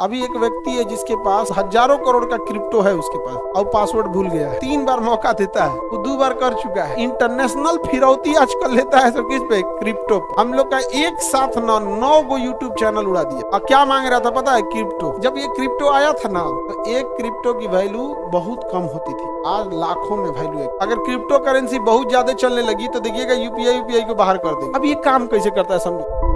अभी एक व्यक्ति है जिसके पास हजारों करोड़ का क्रिप्टो है उसके पास, और पासवर्ड भूल गया है। 3 बार मौका देता है, वो 2 बार कर चुका है। इंटरनेशनल फिरौती आजकल लेता है सब किस पे? क्रिप्टो। हम लोग का एक साथ 9 गो यूट्यूब चैनल उड़ा दिया। और क्या मांग रहा था पता है? क्रिप्टो। जब ये क्रिप्टो आया था ना, तो एक क्रिप्टो की वैल्यू बहुत कम होती थी, आज लाखों में वैल्यू है। अगर क्रिप्टो करेंसी बहुत ज्यादा चलने लगी तो देखिएगा यूपीआई को बाहर कर देगा। अब ये काम कैसे करता है समझो।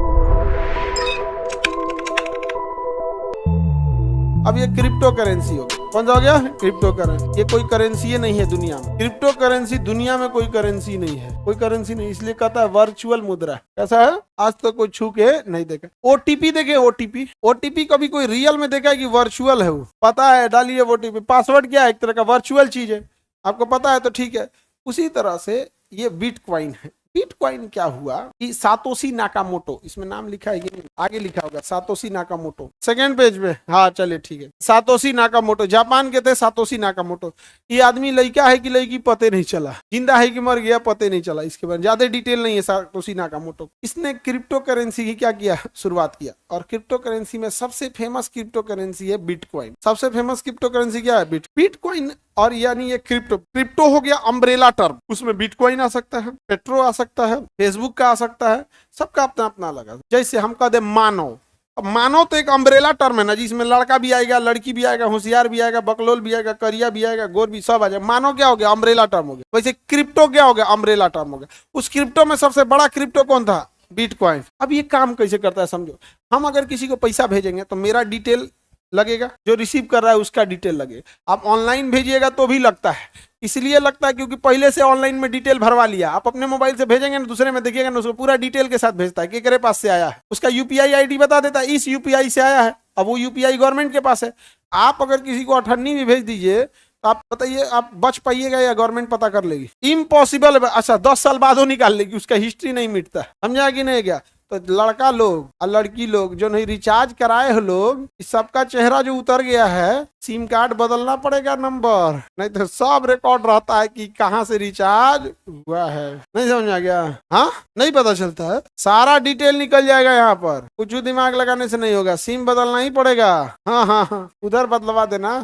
अब ये क्रिप्टो करेंसी हो गया। कौन सा हो गया? Crypto currency. ये कोई करेंसी ही नहीं है दुनिया में। क्रिप्टो करेंसी दुनिया में कोई करेंसी नहीं है, कोई करेंसी नहीं। इसलिए कहता है वर्चुअल मुद्रा। कैसा है? आज तक तो कोई छू के नहीं देखा। ओटीपी देखे? ओटीपी कभी कोई रियल में देखा है कि वर्चुअल है? वो पता है, डालिए ओटीपी। पासवर्ड क्या है? एक तरह का वर्चुअल चीज है, आपको पता है तो ठीक है। उसी तरह से ये बिटकॉइन है। बिटकॉइन क्या हुआ कि सातोशी नाकामोटो, इसमें नाम लिखा है कि आगे लिखा होगा सातोशी नाकामोटो, सेकंड पेज पे। हाँ चलिए ठीक है। सातोशी नाकामोटो जापान के थे। सातोशी नाकामोटो, ये आदमी लड़का है कि लड़की पते नहीं चला, जिंदा है कि मर गया पते नहीं चला। इसके बाद ज्यादा डिटेल नहीं है। सातोशी नाकामोटो, इसने क्रिप्टो करेंसी की क्या किया? शुरुआत किया। और क्रिप्टो करेंसी में सबसे फेमस क्रिप्टो करेंसी है बिटकॉइन। सबसे फेमस क्रिप्टो करेंसी क्या है? बिटकॉइन। और यानी ये क्रिप्टो हो गया अम्ब्रेला टर्म। उसमें बिटकॉइन आ सकता है, पेट्रो आ सकता है, फेसबुक का आ सकता है, सबका अपना अपना लगा। जैसे हम कह दे मानव। अब मानव तो एक अम्ब्रेला टर्म है ना, जिसमें लड़का भी आएगा, लड़की भी आएगा, होशियार भी आएगा, बकलोल भी आएगा, करिया भी आएगा, गोर भी, सब आ जाएगा। मानव क्या हो गया? अम्ब्रेला टर्म हो गया। वैसे क्रिप्टो क्या हो गया? अम्ब्रेला टर्म हो गया। उस क्रिप्टो में सबसे बड़ा क्रिप्टो कौन था? बिटकॉइन। अब ये काम कैसे करता है समझो। हम अगर किसी को पैसा भेजेंगे तो मेरा डिटेल लगेगा, जो रिसीव कर रहा है उसका डिटेल लगेगा। आप ऑनलाइन भेजिएगा तो भी लगता है, इसलिए लगता है क्योंकि पहले से ऑनलाइन में डिटेल भरवा लिया। आप अपने मोबाइल से भेजेंगे ना, दूसरे में देखिएगा ना, उसको पूरा डिटेल के साथ भेजता है कि केकरे पास से आया है, उसका यूपीआई आईडी बता देता है, इस यूपीआई से आया है। अब वो यूपीआई गवर्नमेंट के पास है। आप अगर किसी को 98 भी भेज दीजिए तो आप बताइए, आप बच पाइएगा या गवर्नमेंट पता कर लेगी? इम्पॉसिबल है। अच्छा 10 साल बाद वो निकाल लेगी, उसका हिस्ट्री नहीं मिटता। समझा कि नहीं? क्या तो लड़का लोग और लड़की लोग जो नहीं रिचार्ज कराए हो लोग, सबका चेहरा जो उतर गया है, सिम कार्ड बदलना पड़ेगा, नंबर, नहीं तो सब रिकॉर्ड रहता है कि कहाँ से रिचार्ज हुआ है। नहीं समझ आ गया? हाँ नहीं पता चलता है, सारा डिटेल निकल जाएगा यहाँ पर। कुछ दिमाग लगाने से नहीं होगा, सिम बदलना ही पड़ेगा। हाँ हाँ हाँ, उधर बदलवा देना।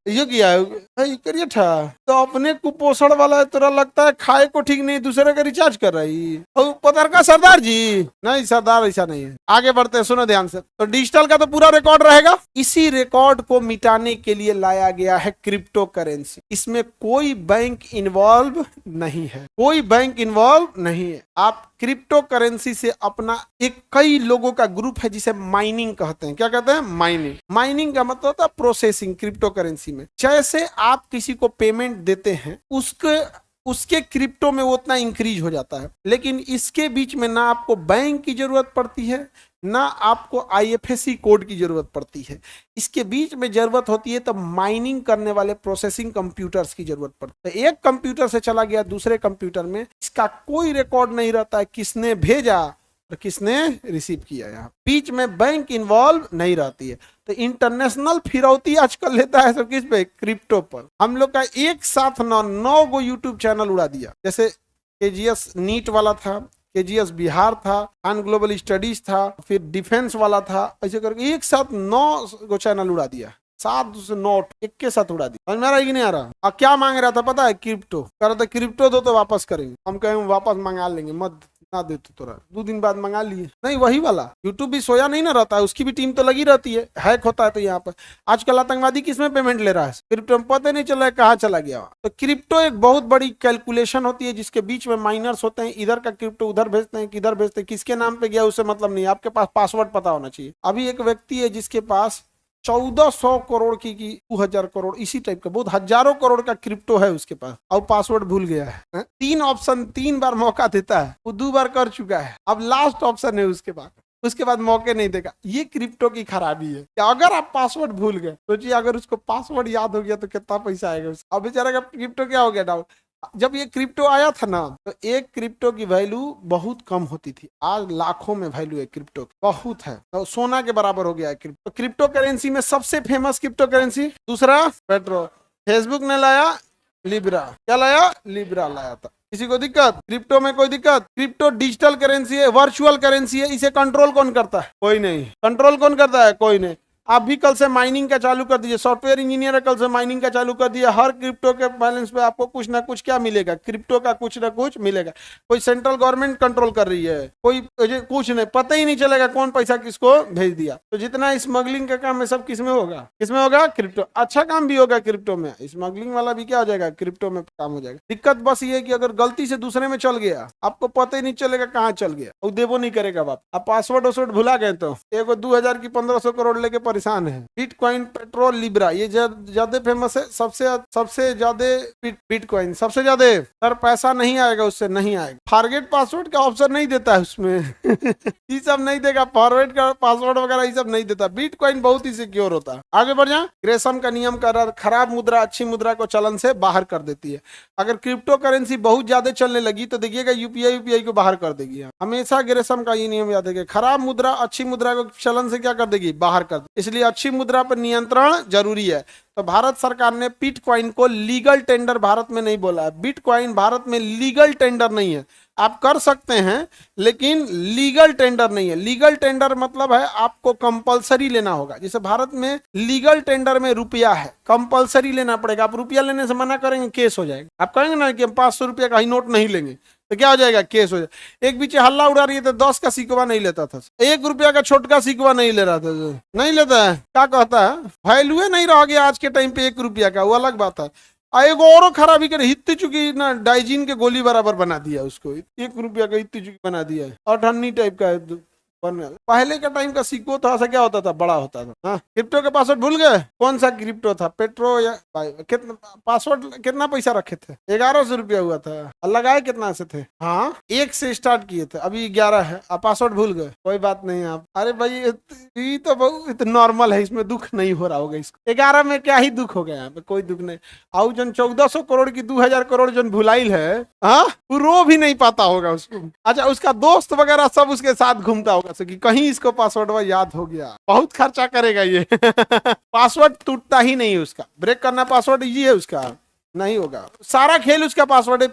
ये किया है करिए था तो अपने कुपोषण वाला तरह लगता है, खाए को ठीक नहीं, दूसरे का रिचार्ज कर रही। और पतर का सरदार जी, नहीं सरदार ऐसा नहीं है। आगे बढ़ते हैं, सुनो ध्यान से। तो डिजिटल का तो पूरा रिकॉर्ड रहेगा। इसी रिकॉर्ड को मिटाने के लिए लाया गया है क्रिप्टो करेंसी। इसमें कोई बैंक इन्वॉल्व नहीं है, कोई बैंक इन्वॉल्व नहीं है। आप क्रिप्टो करेंसी से अपना एक कई लोगों का ग्रुप है जिसे माइनिंग कहते हैं। क्या कहते हैं? माइनिंग। माइनिंग का मतलब होता है प्रोसेसिंग। क्रिप्टो करेंसी में जैसे आप किसी को पेमेंट देते हैं, उसके क्रिप्टो में वो उतना इंक्रीज हो जाता है। लेकिन इसके बीच में ना आपको बैंक की जरूरत पड़ती है, ना आपको आईएफएससी कोड की जरूरत पड़ती है। इसके बीच में जरूरत होती है तो माइनिंग करने वाले प्रोसेसिंग कंप्यूटर्स की जरूरत पड़ती है। एक कंप्यूटर से चला गया दूसरे कंप्यूटर में, इसका कोई रिकॉर्ड नहीं रहता है किसने भेजा और किसने रिसीव किया। यहाँ बीच में बैंक इन्वॉल्व नहीं रहती है। तो इंटरनेशनल फिरौती आजकल लेता है सब किस पे? क्रिप्टो पर। हम लोग का एक साथ 9 गो यूट्यूब चैनल उड़ा दिया। जैसे केजीएस नीट वाला था, केजीएस बिहार था, खान ग्लोबल स्टडीज था, फिर डिफेंस वाला था, ऐसे करके एक साथ 9 गो चैनल उड़ा दिया। 7 से 9 एक के साथ उड़ा दिया। समझ में आ रहा है कि नहीं आ रहा? और क्या मांग रहा था पता है? क्रिप्टो। कह रहा था क्रिप्टो दो तो वापस करेंगे। हम कहें वापस मंगा लेंगे, मत ना दे तो तोरा। 2 दिन बाद मंगा लिए। नहीं वही वाला यूट्यूब भी सोया नहीं ना रहता है, उसकी भी टीम तो लगी रहती है। हैक होता है तो यहाँ पर आजकल आतंकवादी किसमें पेमेंट ले रहा है? क्रिप्टो में पता नहीं चल रहा है कहाँ चला गया। तो क्रिप्टो एक बहुत बड़ी कैलकुलेशन होती है जिसके बीच में माइनर्स होते हैं। इधर का क्रिप्टो उधर भेजते हैं, किधर भेजते हैं, किसके नाम पे गया उससे मतलब नहीं, आपके पास पासवर्ड पता होना चाहिए। अभी एक व्यक्ति है जिसके पास 1400 करोड़ की 2000 करोड़ इसी टाइप का, बहुत हजारों करोड़ का क्रिप्टो है उसके पास, और पासवर्ड भूल गया है। 3 ऑप्शन 3 बार मौका देता है, वो 2 बार कर चुका है, अब लास्ट ऑप्शन है उसके बाद मौके नहीं देगा। ये क्रिप्टो की खराबी है कि अगर आप पासवर्ड भूल गए, सोचिए अगर उसको पासवर्ड याद हो गया तो कितना पैसा आएगा उसका। अब बेचारा का क्रिप्टो क्या हो गया डाउन। जब ये क्रिप्टो आया था ना, तो एक क्रिप्टो की वैल्यू बहुत कम होती थी, आज लाखों में वैल्यू है क्रिप्टो की, बहुत है। तो सोना के बराबर हो गया है क्रिप्टो। क्रिप्टो करेंसी में सबसे फेमस क्रिप्टो करेंसी दूसरा पेट्रो। फेसबुक ने लाया लिब्रा। क्या लाया? लिब्रा लाया था। किसी को दिक्कत? क्रिप्टो में कोई दिक्कत? क्रिप्टो डिजिटल करेंसी है, वर्चुअल करेंसी है, इसे कंट्रोल कौन करता है? कोई नहीं। कंट्रोल कौन करता है? कोई नहीं। आप भी कल से माइनिंग का चालू कर दीजिए, सॉफ्टवेयर इंजीनियर है, कल से माइनिंग का चालू कर दिया, हर क्रिप्टो के बैलेंस पे आपको कुछ ना कुछ क्या मिलेगा, क्रिप्टो का कुछ ना कुछ मिलेगा। कोई सेंट्रल गवर्नमेंट कंट्रोल कर रही है, कोई कुछ नहीं, पता ही नहीं चलेगा कौन पैसा किसको भेज दिया। तो जितना स्मगलिंग का काम है सब किसमें होगा, किसमें होगा, क्रिप्टो। अच्छा काम भी होगा क्रिप्टो में, स्मगलिंग वाला भी क्या हो जाएगा, क्रिप्टो में काम हो जाएगा। दिक्कत बस ये है कि अगर गलती से दूसरे में चल गया, आपको पता ही नहीं चलेगा कहाँ चल गया, और देवो नहीं करेगा बाप। आप पासवर्ड वासवर्ड भुला गए तो एगो 2000 की 1500 करोड़ लेके परेशान है। बिटकॉइन, पेट्रोल, लिब्रा, ये ज्यादा फेमस है, सबसे ज्यादा बिटकॉइन सबसे ज्यादा। सर पैसा नहीं आएगा उससे, नहीं आएगा। फॉरगेट पासवर्ड का ऑप्शन नहीं देता है उसमें ये सब नहीं देगा, फॉरवर्ड का पासवर्ड वगैरह ये सब नहीं देता। बिटकॉइन बहुत ही सिक्योर होता है। आगे बढ़ जाए, ग्रेसम का नियम कर रहा, खराब मुद्रा अच्छी मुद्रा को चलन से बाहर कर देती है। अगर क्रिप्टो करेंसी बहुत ज्यादा चलने लगी तो देखिएगा यूपीआई को बाहर कर देगी। हमेशा ग्रेसम का ये नियम याद है, खराब मुद्रा अच्छी मुद्रा को चलन से क्या कर देगी, बाहर कर देगी। इसलिए अच्छी मुद्रा पर नियंत्रण जरूरी है। तो भारत सरकार ने बिटकॉइन को लीगल टेंडर भारत में नहीं बोला है। बिटकॉइन भारत में लीगल टेंडर नहीं है, आप कर सकते हैं लेकिन लीगल टेंडर नहीं है। लीगल टेंडर मतलब है आपको कंपलसरी लेना होगा। जैसे भारत में लीगल टेंडर में रुपया है, कंपलसरी लेना पड़ेगा। आप रुपया लेने से मना करेंगे, केस हो जाएगा। आप कहेंगे ना कि हम 500 रुपया का ही नोट नहीं लेंगे, तो क्या हो जाएगा, केस हो जाएगा। एक बीच हल्ला उड़ा रही है तो 10 का सिक्का नहीं लेता था, 1 रुपया का छोटका सिक्का नहीं ले रहा था, नहीं लेता है। क्या कहता है, वैल्यू नहीं रह गया आज के टाइम पे 1 रुपया का, वो अलग बात है। एगो औरों खराबी करे, हित्ती चुकी ना डाइजीन के गोली बराबर बना दिया उसको, 1 रुपया का हित्ती चुकी बना दिया है, अठन्नी टाइप का है। पहले का टाइम का सिक्को थोड़ा सा क्या होता था, बड़ा होता था। हाँ, क्रिप्टो के पासवर्ड भूल गए, कौन सा क्रिप्टो था, पेट्रो या कितना पासवर्ड, कितना पैसा रखे थे, 1100 रुपया हुआ था। लगाए कितना से थे, हाँ 1 से स्टार्ट किए थे, अभी 11 है। आप पासवर्ड भूल गए, कोई बात नहीं। आप अरे भाई ये तो बहुत नॉर्मल है, इसमें दुख नहीं हो रहा होगा। इसको 11 में क्या ही दुख हो गया, यहाँ पे कोई दुख नहीं। आउ जन 1400 करोड़ की 2000 करोड़ जन भुलाइल है, हाँ वो रो भी नहीं पाता होगा उसको। अच्छा, उसका दोस्त वगैरह सब उसके साथ घूमता होगा कि कहीं इसको पासवर्ड याद हो गया। बहुत खर्चा करेगा ये पासवर्ड टूटता ही नहीं उसका, ब्रेक करना पासवर्ड इजी है उसका, नहीं होगा। सारा खेल उसका पासवर्ड पे।